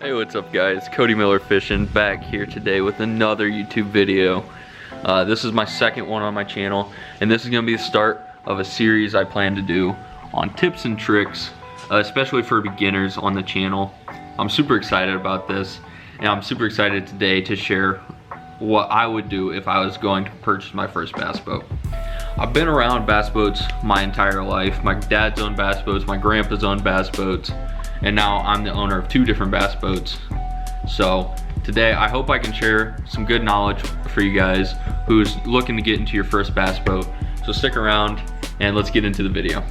Hey, what's up guys? Cody Miller Fishing back here today with another YouTube video. This is my second one on my channel, and this is going to be the start of a series I plan to do on tips and tricks, especially for beginners on the channel. I'm super excited about this, and I'm super excited today to share what I would do if I was going to purchase my first bass boat. I've been around bass boats my entire life. My dad's owned bass boats, my grandpa's owned bass boats, and now I'm the owner of 2 different bass boats. So today I hope I can share some good knowledge for you guys who's looking to get into your first bass boat. So stick around and let's get into the video.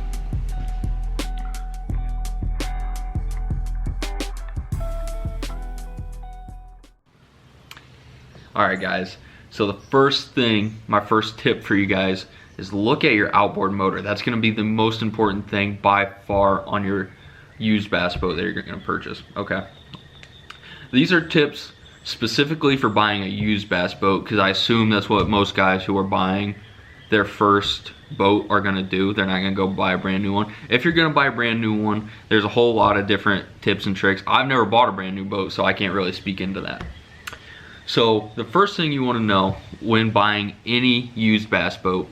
Alright guys, so the first thing, my first tip for you guys is look at your outboard motor. That's going to be the most important thing by far on your used bass boat that you're going to purchase. Okay, these are tips specifically for buying a used bass boat, because I assume that's what most guys who are buying their first boat are going to do. They're not going to go buy a brand new one. If you're going to buy a brand new one, there's a whole lot of different tips and tricks. I've never bought a brand new boat, so I can't really speak into that. So the first thing you want to know when buying any used bass boat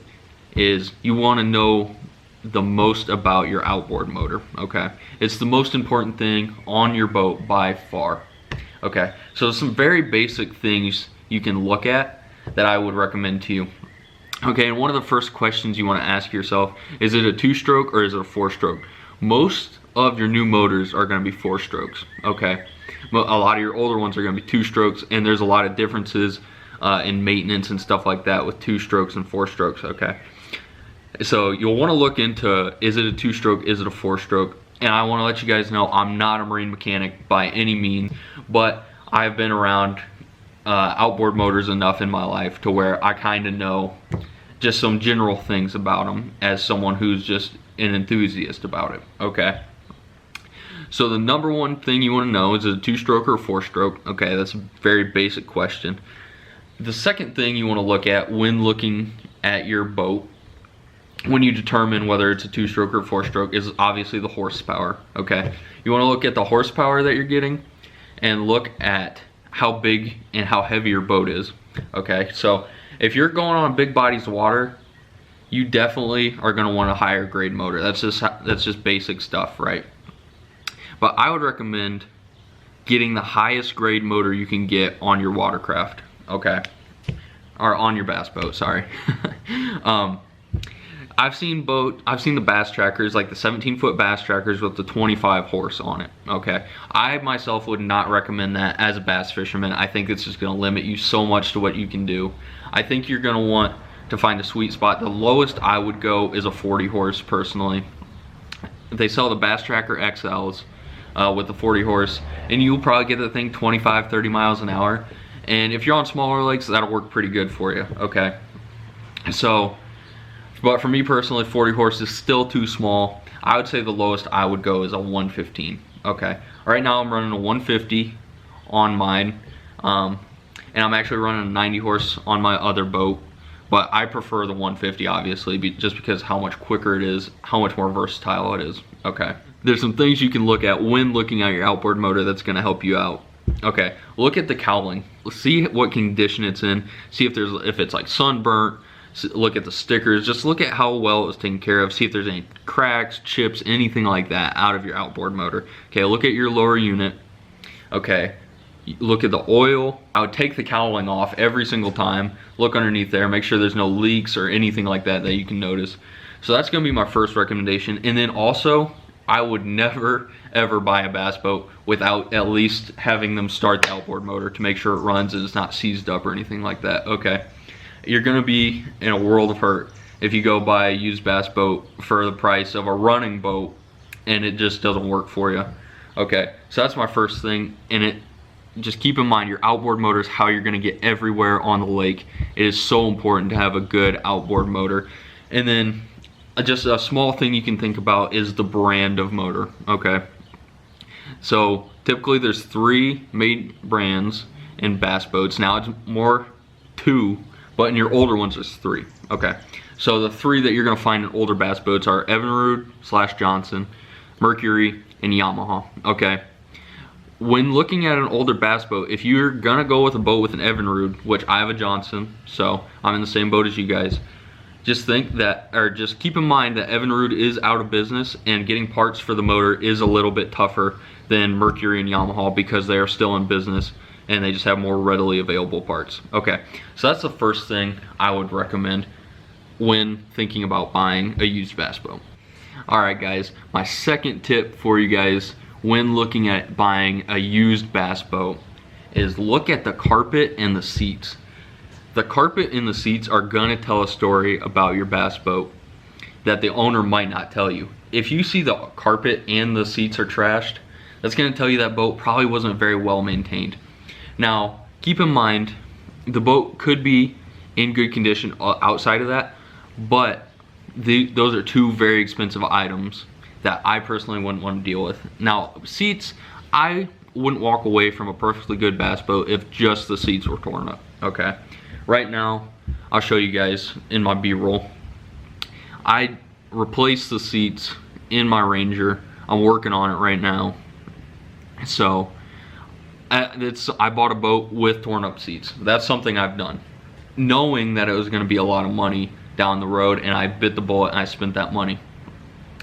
is you want to know the most about your outboard motor. Okay, it's the most important thing on your boat by far. Okay, so some very basic things you can look at that I would recommend to you. Okay, and one of the first questions you want to ask yourself is it a 2-stroke or is it a 4-stroke? Most of your new motors are going to be 4 strokes. Okay, a lot of your older ones are going to be 2 strokes, and there's a lot of differences in maintenance and stuff like that with 2 strokes and 4 strokes. Okay, so you'll want to look into, is it a 2-stroke, is it a 4-stroke? And I want to let you guys know I'm not a marine mechanic by any means, but I've been around outboard motors enough in my life to where I kind of know just some general things about them as someone who's just an enthusiast about it. Okay, so the number one thing you want to know is it a 2-stroke or a 4-stroke? Okay, that's a very basic question. The second thing you want to look at when looking at your boat, when you determine whether it's a 2-stroke or 4-stroke, is obviously the horsepower. Okay, you want to look at the horsepower that you're getting and look at how big and how heavy your boat is. Okay, so if you're going on big bodies of water, you definitely are going to want a higher grade motor. That's just basic stuff, right? But I would recommend getting the highest grade motor you can get on your watercraft. Okay, or on your bass boat, sorry. I've seen the bass trackers, like the 17-foot bass trackers with the 25 horse on it. Okay, I myself would not recommend that as a bass fisherman. I think it's just going to limit you so much to what you can do. I think you're going to want to find a sweet spot. The lowest I would go is a 40 horse personally. They sell the Bass Tracker XLs with the 40 horse, and you'll probably get the thing 25-30 miles an hour. And if you're on smaller lakes, that'll work pretty good for you. Okay, so but for me personally, 40 horse is still too small. I would say the lowest I would go is a 115. Okay, right now I'm running a 150 on mine, and I'm actually running a 90 horse on my other boat, but I prefer the 150 obviously, just because how much quicker it is, how much more versatile it is. Okay, there's some things you can look at when looking at your outboard motor that's going to help you out. Okay, look at the cowling, see what condition it's in, see if it's like sunburnt. Look at the stickers, just look at how well it was taken care of, see if there's any cracks, chips, anything like that out of your outboard motor. Okay, look at your lower unit. Okay, look at the oil. I would take the cowling off every single time, look underneath there, make sure there's no leaks or anything like that that you can notice. So that's going to be my first recommendation. And then also, I would never ever buy a bass boat without at least having them start the outboard motor to make sure it runs and it's not seized up or anything like that. Okay, you're gonna be in a world of hurt if you go buy a used bass boat for the price of a running boat and it just doesn't work for you. Okay, so that's my first thing. And just keep in mind, your outboard motor is how you're gonna get everywhere on the lake. It is so important to have a good outboard motor. And then just a small thing you can think about is the brand of motor. Okay, so typically there's 3 main brands in bass boats. Now it's more 2, but in your older ones there's 3. Okay, so the 3 that you're going to find in older bass boats are Evinrude / Johnson, Mercury, and Yamaha. Okay, when looking at an older bass boat, if you're gonna go with a boat with an Evinrude, which I have a Johnson, so I'm in the same boat as you guys, just think that, or just keep in mind that Evinrude is out of business, and getting parts for the motor is a little bit tougher than Mercury and Yamaha because they are still in business and they just have more readily available parts. Okay, so that's the first thing I would recommend when thinking about buying a used bass boat. All right guys, my second tip for you guys when looking at buying a used bass boat is look at the carpet and the seats. The carpet and the seats are gonna tell a story about your bass boat that the owner might not tell you. If you see the carpet and the seats are trashed, that's gonna tell you that boat probably wasn't very well maintained. Now, keep in mind, the boat could be in good condition outside of that, but those are two very expensive items that I personally wouldn't want to deal with. Now, seats, I wouldn't walk away from a perfectly good bass boat if just the seats were torn up, okay? Right now, I'll show you guys in my B-roll. I replaced the seats in my Ranger. I'm working on it right now. So, I bought a boat with torn up seats. That's something I've done, knowing that it was gonna be a lot of money down the road, and I bit the bullet and I spent that money.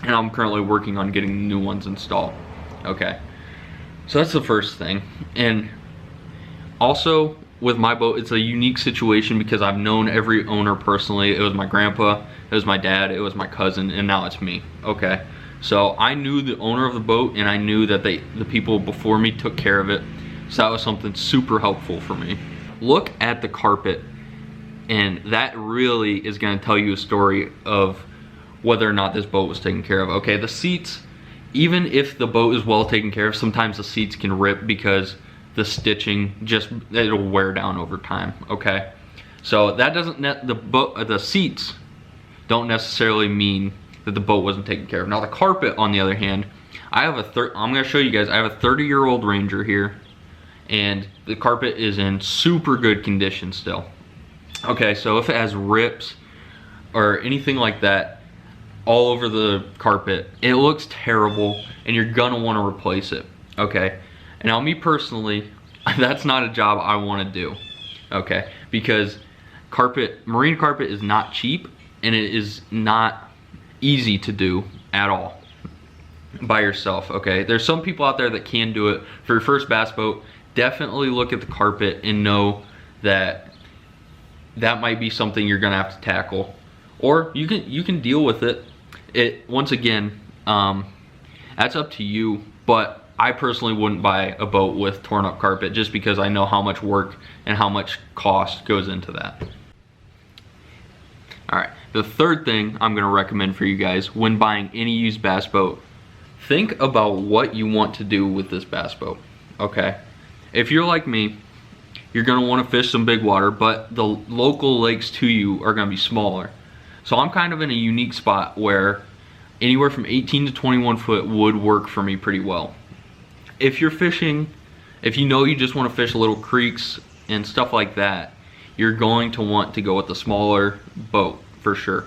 And I'm currently working on getting new ones installed. Okay, so that's the first thing. And also, with my boat, it's a unique situation because I've known every owner personally. It was my grandpa, it was my dad, it was my cousin, and now it's me, okay? So I knew the owner of the boat, and I knew that the people before me took care of it. So that was something super helpful for me. Look at the carpet, and that really is gonna tell you a story of whether or not this boat was taken care of. Okay, the seats, even if the boat is well taken care of, sometimes the seats can rip because the stitching it'll wear down over time, okay? So that doesn't, the seats don't necessarily mean that the boat wasn't taken care of. Now the carpet, on the other hand, I'm gonna show you guys, I have a 30-year-old Ranger here, and the carpet is in super good condition still. Okay, so if it has rips or anything like that all over the carpet, it looks terrible and you're gonna wanna replace it, okay? And now me personally, that's not a job I wanna do, okay? Because marine carpet is not cheap, and it is not easy to do at all by yourself, okay? There's some people out there that can do it. For your first bass boat, definitely look at the carpet and know that that might be something you're gonna have to tackle. Or you can deal with it. Once again, that's up to you, but I personally wouldn't buy a boat with torn up carpet just because I know how much work and how much cost goes into that. All right, the third thing I'm gonna recommend for you guys when buying any used bass boat, think about what you want to do with this bass boat, okay? If you're like me, you're gonna wanna fish some big water, but the local lakes to you are gonna be smaller. So I'm kind of in a unique spot where anywhere from 18 to 21 foot would work for me pretty well. If you're fishing, if you know you just wanna fish little creeks and stuff like that, you're going to want to go with the smaller boat for sure.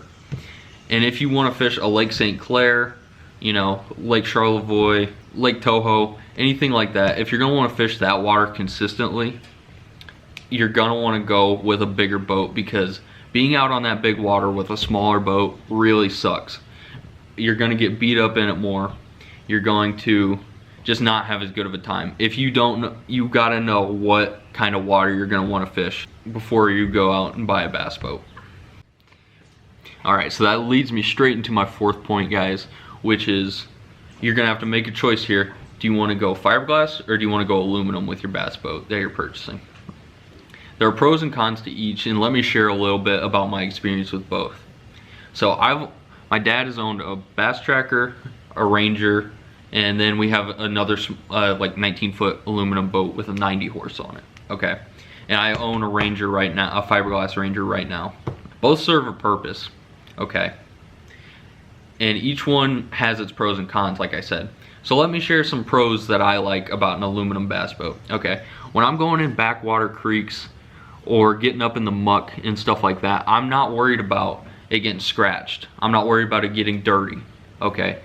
And if you wanna fish a Lake St. Clair, you know, Lake Charlevoix, Lake Toho, anything like that, if you're gonna wanna fish that water consistently, you're gonna wanna go with a bigger boat, because being out on that big water with a smaller boat really sucks. You're gonna get beat up in it more. You're going to just not have as good of a time. If you don't know, you gotta know what kind of water you're gonna wanna fish before you go out and buy a bass boat. All right, so that leads me straight into my fourth point, guys, which is you're gonna have to make a choice here. Do you wanna go fiberglass or do you wanna go aluminum with your bass boat that you're purchasing? There are pros and cons to each, and let me share a little bit about my experience with both. So my dad has owned a Bass Tracker, a Ranger, and then we have another like 19-foot aluminum boat with a 90 horse on it, okay? And I own a Ranger right now, a fiberglass Ranger right now. Both serve a purpose, okay? And each one has its pros and cons, like I said. So let me share some pros that I like about an aluminum bass boat, okay? When I'm going in backwater creeks or getting up in the muck and stuff like that, I'm not worried about it getting scratched. I'm not worried about it getting dirty, okay?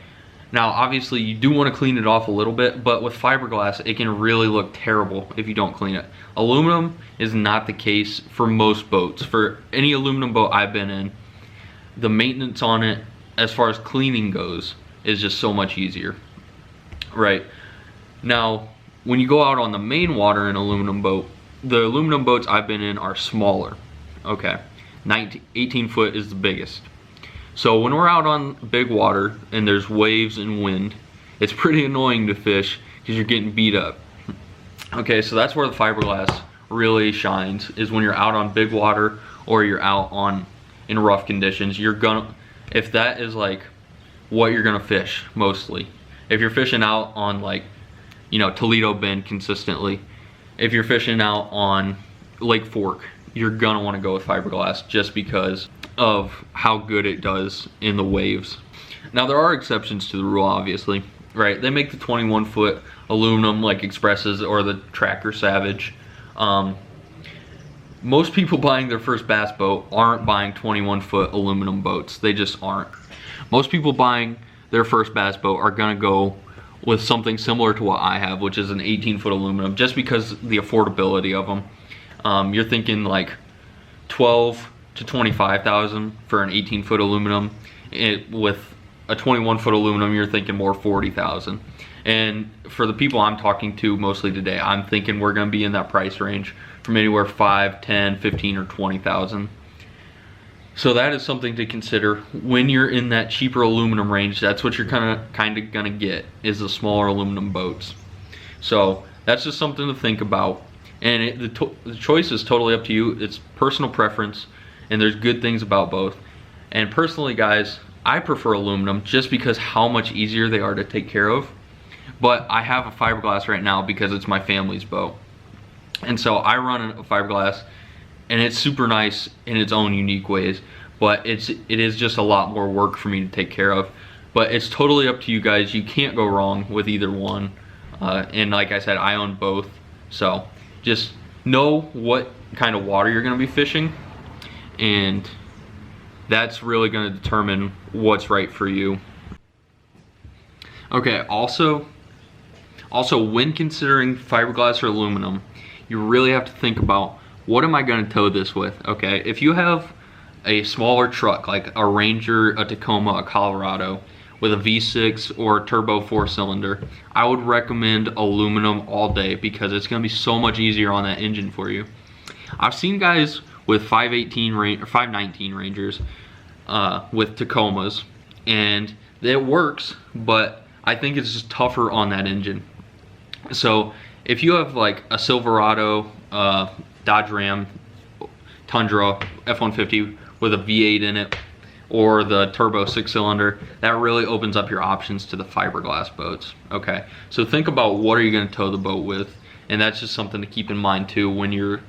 Now, obviously, you do want to clean it off a little bit, but with fiberglass, it can really look terrible if you don't clean it. Aluminum is not the case for most boats. For any aluminum boat I've been in, the maintenance on it, as far as cleaning goes, is just so much easier, right? Now, when you go out on the main water in an aluminum boat, the aluminum boats I've been in are smaller, okay? 18 foot is the biggest. So when we're out on big water and there's waves and wind, it's pretty annoying to fish because you're getting beat up. Okay, so that's where the fiberglass really shines, is when you're out on big water or you're out on in rough conditions. You're gonna, if that is like what you're gonna fish mostly. If you're fishing out on, like, you know, Toledo Bend consistently, if you're fishing out on Lake Fork, you're gonna want to go with fiberglass just because of how good it does in the waves. Now, there are exceptions to the rule, obviously, right? They make the 21 foot aluminum like Expresses or the Tracker Savage. Most people buying their first bass boat aren't buying 21 foot aluminum boats. They just aren't. Most people buying their first bass boat are gonna go with something similar to what I have, which is an 18 foot aluminum, just because the affordability of them. You're thinking like 12 to 25,000 for an 18 foot aluminum. With a 21 foot aluminum, you're thinking more 40,000. And for the people I'm talking to mostly today, I'm thinking we're gonna be in that price range from anywhere 5, 10, 15, or 20,000. So that is something to consider when you're in that cheaper aluminum range. That's what you're kind of gonna get, is the smaller aluminum boats. So that's just something to think about. And the choice is totally up to you. It's personal preference, and there's good things about both. And personally, guys, I prefer aluminum just because how much easier they are to take care of. But I have a fiberglass right now because it's my family's boat. And so I run a fiberglass, and it's super nice in its own unique ways, but it is just a lot more work for me to take care of. But it's totally up to you guys. You can't go wrong with either one. And like I said, I own both. So just know what kind of water you're gonna be fishing, and that's really gonna determine what's right for you. Okay, also when considering fiberglass or aluminum, you really have to think about, what am I gonna tow this with, okay? If you have a smaller truck, like a Ranger, a Tacoma, a Colorado, with a V6 or turbo 4-cylinder, I would recommend aluminum all day because it's gonna be so much easier on that engine for you. I've seen guys with 518 or 519 Rangers with Tacomas, and it works, but I think it's just tougher on that engine. So if you have like a Silverado, Dodge Ram, Tundra, F-150 with a V8 in it, or the turbo 6-cylinder, that really opens up your options to the fiberglass boats, okay? So think about, what are you gonna tow the boat with? And that's just something to keep in mind too when you're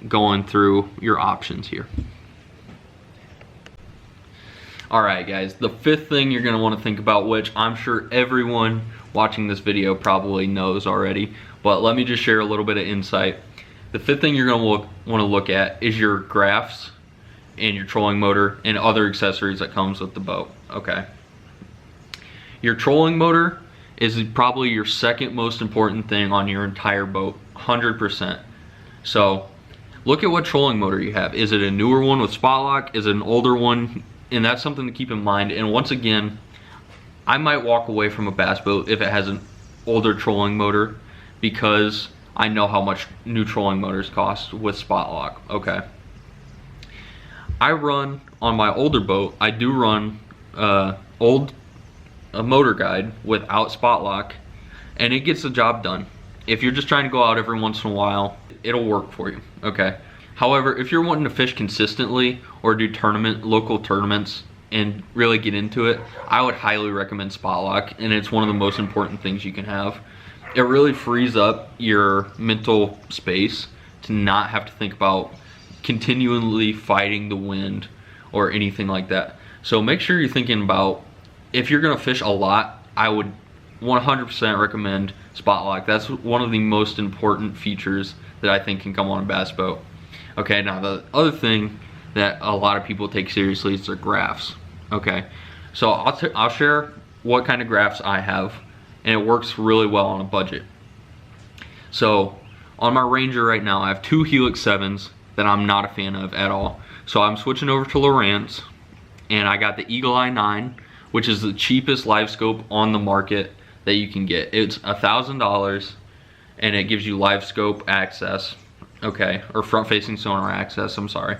going through your options here. All right, guys, the fifth thing you're gonna wanna think about, which I'm sure everyone watching this video probably knows already, but let me just share a little bit of insight. The fifth thing you're gonna wanna look at is your graphs and your trolling motor and other accessories that comes with the boat, okay? Your trolling motor is probably your second most important thing on your entire boat, 100%. So look at what trolling motor you have. Is it a newer one with spot lock? Is it an older one? And that's something to keep in mind. And once again, I might walk away from a bass boat if it has an older trolling motor, because I know how much new trolling motors cost with spot lock, okay? I run, on my older boat, I do run a motor guide without spot lock, and it gets the job done. If you're just trying to go out every once in a while, it'll work for you, okay? However, if you're wanting to fish consistently or do local tournaments and really get into it, I would highly recommend spot lock, and it's one of the most important things you can have. It really frees up your mental space to not have to think about continually fighting the wind or anything like that. So make sure you're thinking about, if you're gonna fish a lot, I would 100% recommend spot lock. That's one of the most important features that I think can come on a bass boat. Okay, now the other thing that a lot of people take seriously is their graphs. Okay, so I'll share what kind of graphs I have, and it works really well on a budget. So on my Ranger right now, I have two Helix 7s that I'm not a fan of at all. So I'm switching over to Lowrance, and I got the Eagle Eye 9, which is the cheapest live scope on the market that you can get. It's $1,000, and it gives you live scope access, okay, or front facing sonar access, I'm sorry.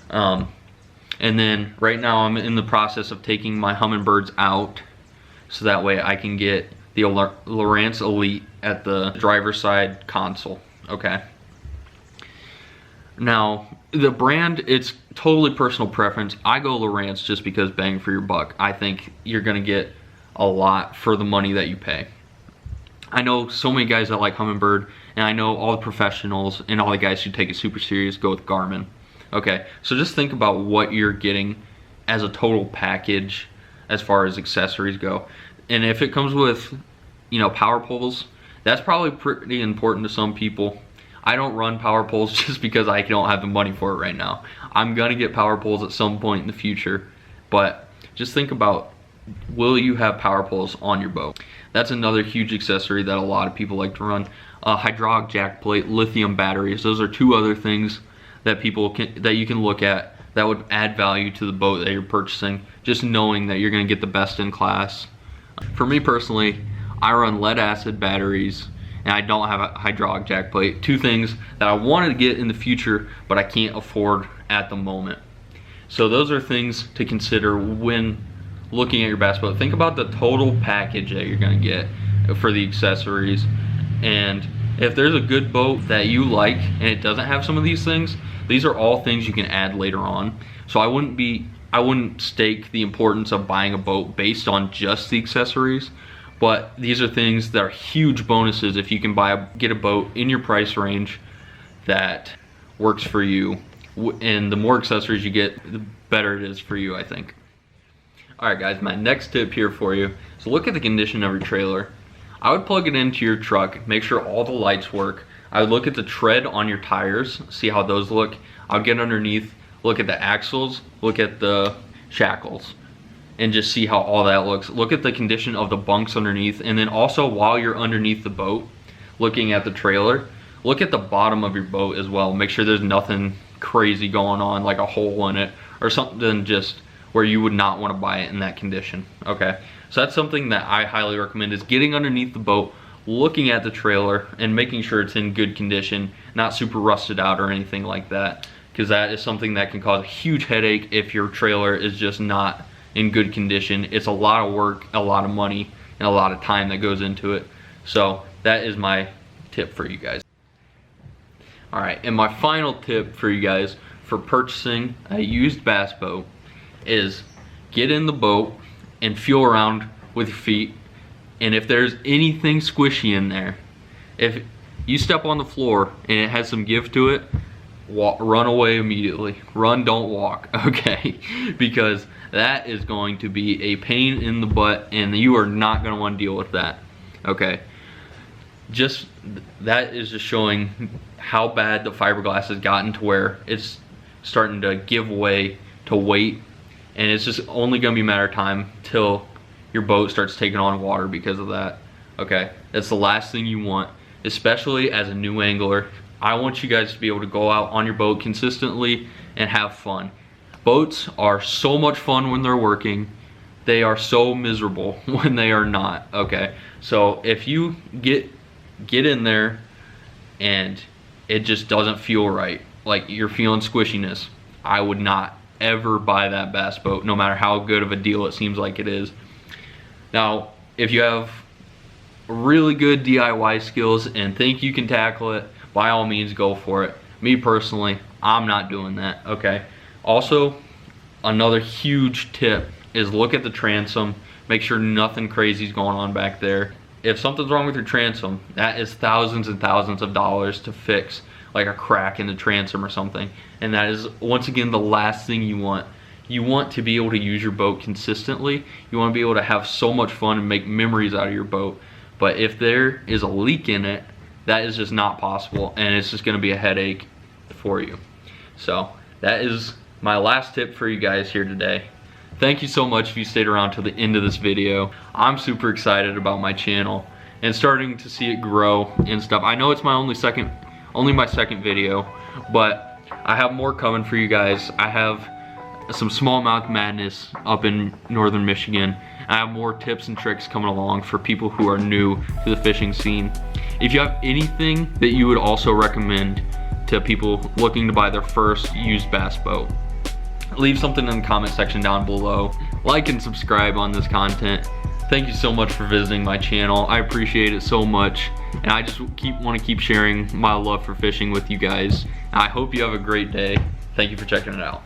And then right now I'm in the process of taking my Humminbirds out, so that way I can get the Lowrance Elite at the driver's side console, okay. Now, the brand, it's totally personal preference. I go Lowrance just because bang for your buck. I think you're gonna get a lot for the money that you pay. I know so many guys that like Humminbird, and I know all the professionals and all the guys who take it super serious go with Garmin. Okay, so just think about what you're getting as a total package as far as accessories go. And if it comes with, you know, power poles, that's probably pretty important to some people. I don't run power poles just because I don't have the money for it right now. I'm gonna get power poles at some point in the future, but just think about, will you have power poles on your boat? That's another huge accessory that a lot of people like to run. Hydraulic jack plate, lithium batteries, those are two other things that you can look at that would add value to the boat that you're purchasing, just knowing that you're gonna get the best in class. For me personally, I run lead acid batteries, and I don't have a hydraulic jack plate. Two things that I wanted to get in the future, but I can't afford at the moment. So those are things to consider when looking at your bass boat. Think about the total package that you're gonna get for the accessories. And if there's a good boat that you like and it doesn't have some of these things, these are all things you can add later on. So I wouldn't stake the importance of buying a boat based on just the accessories, but these are things that are huge bonuses if you can get a boat in your price range that works for you. And the more accessories you get, the better it is for you, I think. All right, guys, my next tip here for you is look at the condition of your trailer. I would plug it into your truck, make sure all the lights work. I would look at the tread on your tires, see how those look. I'll get underneath, look at the axles, look at the shackles, and just see how all that looks. Look at the condition of the bunks underneath, and then also while you're underneath the boat, looking at the trailer, look at the bottom of your boat as well. Make sure there's nothing crazy going on, like a hole in it, or something just where you would not want to buy it in that condition, okay? So that's something that I highly recommend, is getting underneath the boat, looking at the trailer, and making sure it's in good condition, not super rusted out or anything like that, because that is something that can cause a huge headache if your trailer is just not in good condition. It's a lot of work, a lot of money, and a lot of time that goes into it. So that is my tip for you guys. All right, and my final tip for you guys for purchasing a used bass boat is get in the boat and feel around with your feet. And if there's anything squishy in there, if you step on the floor and it has some give to it, run away immediately. Run, don't walk, okay? Because that is going to be a pain in the butt, and you are not gonna wanna deal with that, okay? That is just showing how bad the fiberglass has gotten to where it's starting to give way to weight, and it's just only gonna be a matter of time till your boat starts taking on water because of that, okay? That's the last thing you want, especially as a new angler. I want you guys to be able to go out on your boat consistently and have fun. Boats are so much fun when they're working. They are so miserable when they are not, okay? So if you get in there and it just doesn't feel right, like you're feeling squishiness, I would not ever buy that bass boat, no matter how good of a deal it seems like it is. Now, if you have really good DIY skills and think you can tackle it, by all means go for it. Me personally, I'm not doing that, okay? Also, another huge tip is look at the transom, make sure nothing crazy is going on back there. If something's wrong with your transom, that is thousands and thousands of dollars to fix, like a crack in the transom or something. And that is, once again, the last thing you want. You want to be able to use your boat consistently. You want to be able to have so much fun and make memories out of your boat. But if there is a leak in it, that is just not possible, and it's just gonna be a headache for you. So that is my last tip for you guys here today. thank you so much if you stayed around till the end of this video. I'm super excited about my channel and starting to see it grow and stuff. I know it's my only my second video, but I have more coming for you guys. I have some smallmouth madness up in northern Michigan. I have more tips and tricks coming along for people who are new to the fishing scene. If you have anything that you would also recommend to people looking to buy their first used bass boat, leave something in the comment section down below. Like and subscribe on this content. Thank you so much for visiting my channel. I appreciate it so much, and I just want to keep sharing my love for fishing with you guys. I hope you have a great day. Thank you for checking it out.